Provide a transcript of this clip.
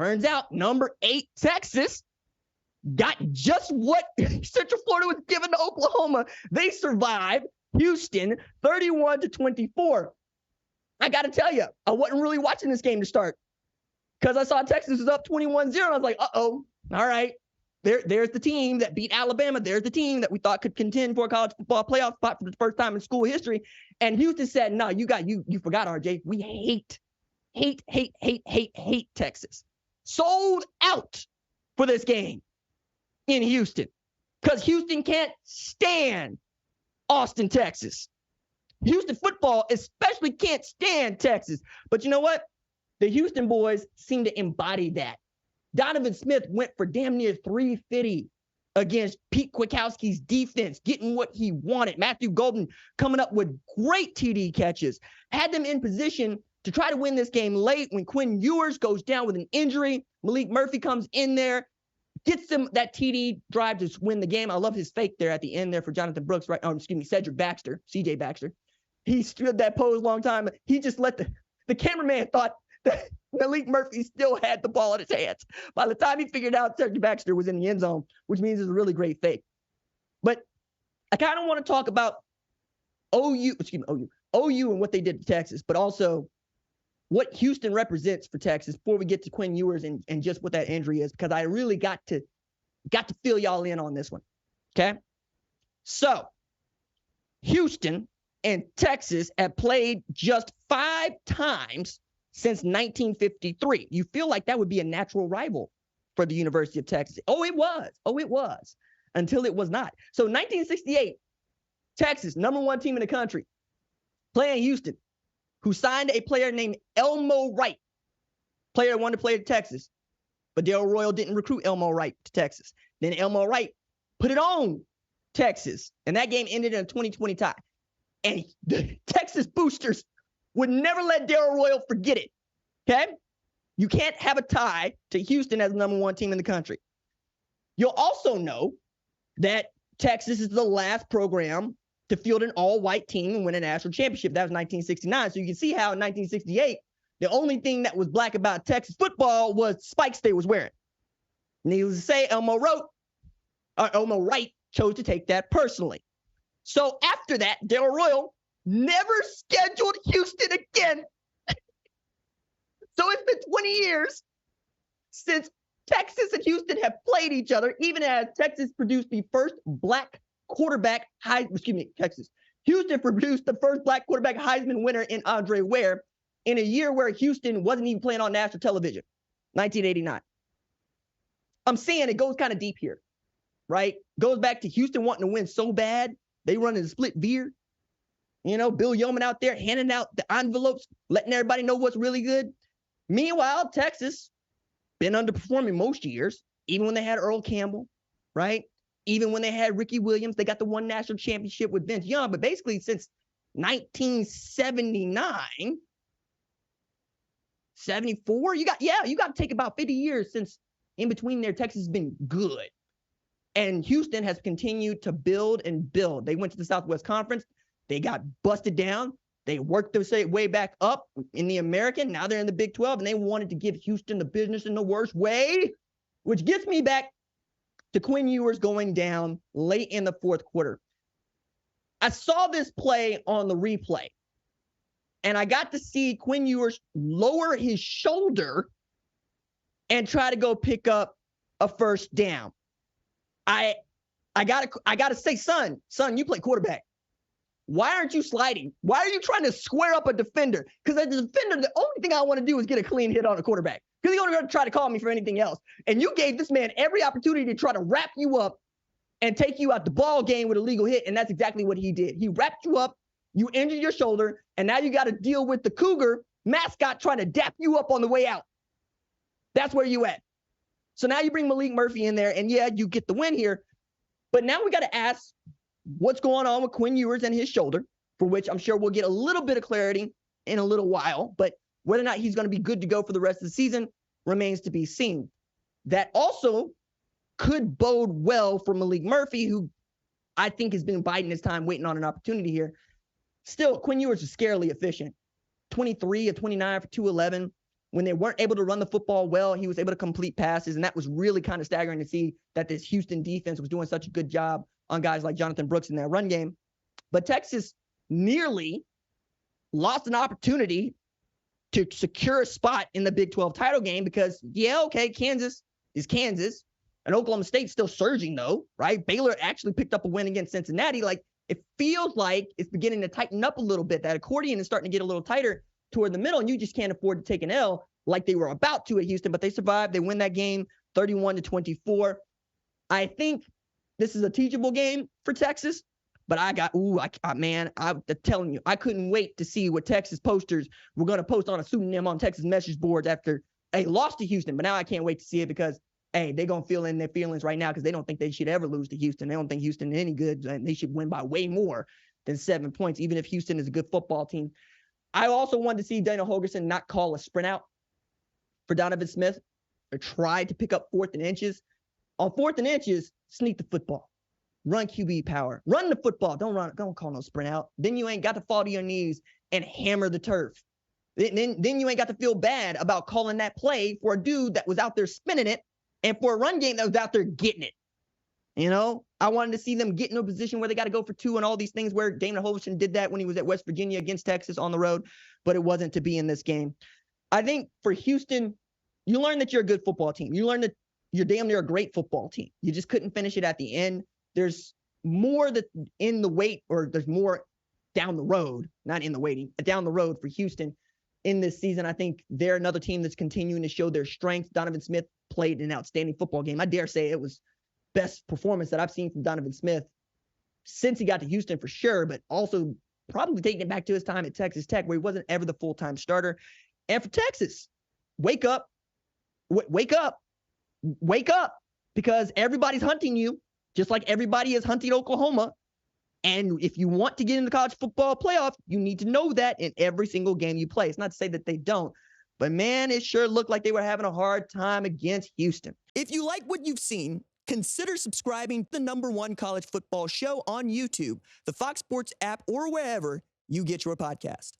Turns out number 8 Texas got just what Central Florida was given to Oklahoma. They survived Houston 31-24. I got to tell you, I wasn't really watching this game to start because I saw Texas was up 21-0. I was like, uh-oh, all right. There's the team that beat Alabama. There's the team that we thought could contend for a college football playoff spot for the first time in school history. And Houston said, no, you forgot, RJ. We hate Texas. Sold out for this game in Houston because Houston can't stand Austin, Texas. Houston football especially can't stand Texas. But you know what? The Houston boys seem to embody that. Donovan Smith went for damn near 350 against Pete Kwiatkowski's defense, getting what he wanted. Matthew Golden coming up with great TD catches. Had them in position to try to win this game late when Quinn Ewers goes down with an injury. Malik Murphy comes in there, gets them that TD drive to win the game. I love his fake there at the end there for Jonathan Brooks, right? Cedric Baxter, CJ Baxter. He stood that pose a long time. He just let the cameraman thought that Malik Murphy still had the ball in his hands. By the time he figured out Cedric Baxter was in the end zone, which means it's a really great fake. But I kind of want to talk about OU and what they did to Texas, but also what Houston represents for Texas before we get to Quinn Ewers and just what that injury is, because I really got to fill y'all in on this one. Okay? So, Houston and Texas have played just 5 times since 1953. You feel like that would be a natural rival for the University of Texas. Oh, it was. Until it was not. So 1968, Texas, number 1 team in the country, playing Houston, who signed a player named Elmo Wright, player that wanted to play at Texas. But Darrell Royal didn't recruit Elmo Wright to Texas. Then Elmo Wright put it on Texas, and that game ended in a 20-20 tie. And the Texas boosters would never let Darrell Royal forget it, okay? You can't have a tie to Houston as the number 1 team in the country. You'll also know that Texas is the last program to field an all-white team and win a national championship. That was 1969. So you can see how in 1968, the only thing that was black about Texas football was spikes they was wearing. Needless to say, Elmo Wright chose to take that personally. So after that, Darrell Royal never scheduled Houston again. So it's been 20 years since Texas and Houston have played each other, even as Texas produced the first black quarterback, Houston produced the first black quarterback Heisman winner in Andre Ware in a year where Houston wasn't even playing on national television, 1989. I'm saying it goes kind of deep here, right? Goes back to Houston wanting to win so bad, they run in a split veer. You know, Bill Yeoman out there handing out the envelopes, letting everybody know what's really good. Meanwhile, Texas been underperforming most years, even when they had Earl Campbell, right? Even when they had Ricky Williams, they got the 1 national championship with Vince Young. But basically since 1979, 74, you got to take about 50 years since in between there, Texas has been good. And Houston has continued to build and build. They went to the Southwest Conference. They got busted down. They worked their way back up in the American. Now they're in the Big 12, and they wanted to give Houston the business in the worst way, which gets me back to Quinn Ewers going down late in the 4th quarter. I saw this play on the replay, and I got to see Quinn Ewers lower his shoulder and try to go pick up a first down. I gotta say, son, you play quarterback. Why aren't you sliding? Why are you trying to square up a defender? Because as a defender, the only thing I want to do is get a clean hit on a quarterback. Because he's going to try to call me for anything else. And you gave this man every opportunity to try to wrap you up and take you out the ball game with a legal hit, and that's exactly what he did. He wrapped you up, you injured your shoulder, and now you got to deal with the Cougar mascot trying to dap you up on the way out. That's where you at. So now you bring Malik Murphy in there, and yeah, you get the win here. But now we got to ask what's going on with Quinn Ewers and his shoulder, for which I'm sure we'll get a little bit of clarity in a little while. But whether or not he's going to be good to go for the rest of the season remains to be seen. That also could bode well for Malik Murphy, who I think has been biding his time, waiting on an opportunity here. Still, Quinn Ewers is scarily efficient. 23 of 29 for 211. when they weren't able to run the football well, he was able to complete passes. And that was really kind of staggering to see that this Houston defense was doing such a good job on guys like Jonathan Brooks in their run game. But Texas nearly lost an opportunity to secure a spot in the Big 12 title game because, yeah, okay, Kansas is Kansas. And Oklahoma State's still surging, though, right? Baylor actually picked up a win against Cincinnati. Like, it feels like it's beginning to tighten up a little bit. That accordion is starting to get a little tighter toward the middle, and you just can't afford to take an L like they were about to at Houston. But they survived. They win that game 31-24. I think this is a teachable game for Texas. But I'm telling you, I couldn't wait to see what Texas posters were going to post on a pseudonym on Texas message boards after a loss to Houston. But now I can't wait to see it because, hey, they're going to feel in their feelings right now because they don't think they should ever lose to Houston. They don't think Houston is any good, and they should win by way more than 7 points, even if Houston is a good football team. I also wanted to see Dana Holgorsen not call a sprint out for Donovan Smith or try to pick up 4th and inches. On 4th and inches, sneak the football. Run QB power. Run the football. Don't call no sprint out. Then you ain't got to fall to your knees and hammer the turf. Then you ain't got to feel bad about calling that play for a dude that was out there spinning it and for a run game that was out there getting it. You know, I wanted to see them get in a position where they got to go for 2 and all these things where Dana Holgorsen did that when he was at West Virginia against Texas on the road, but it wasn't to be in this game. I think for Houston, you learn that you're a good football team. You learn that you're damn near a great football team. You just couldn't finish it at the end. There's more that in the wait, or there's more down the road, not in the waiting, down the road for Houston in this season. I think they're another team that's continuing to show their strength. Donovan Smith played an outstanding football game. I dare say it was best performance that I've seen from Donovan Smith since he got to Houston for sure, but also probably taking it back to his time at Texas Tech where he wasn't ever the full-time starter. And for Texas, wake up, because everybody's hunting you. Just like everybody is hunting Oklahoma. And if you want to get in the college football playoff, you need to know that in every single game you play. It's not to say that they don't. But, man, it sure looked like they were having a hard time against Houston. If you like what you've seen, consider subscribing to the #1 college football show on YouTube, the Fox Sports app, or wherever you get your podcast.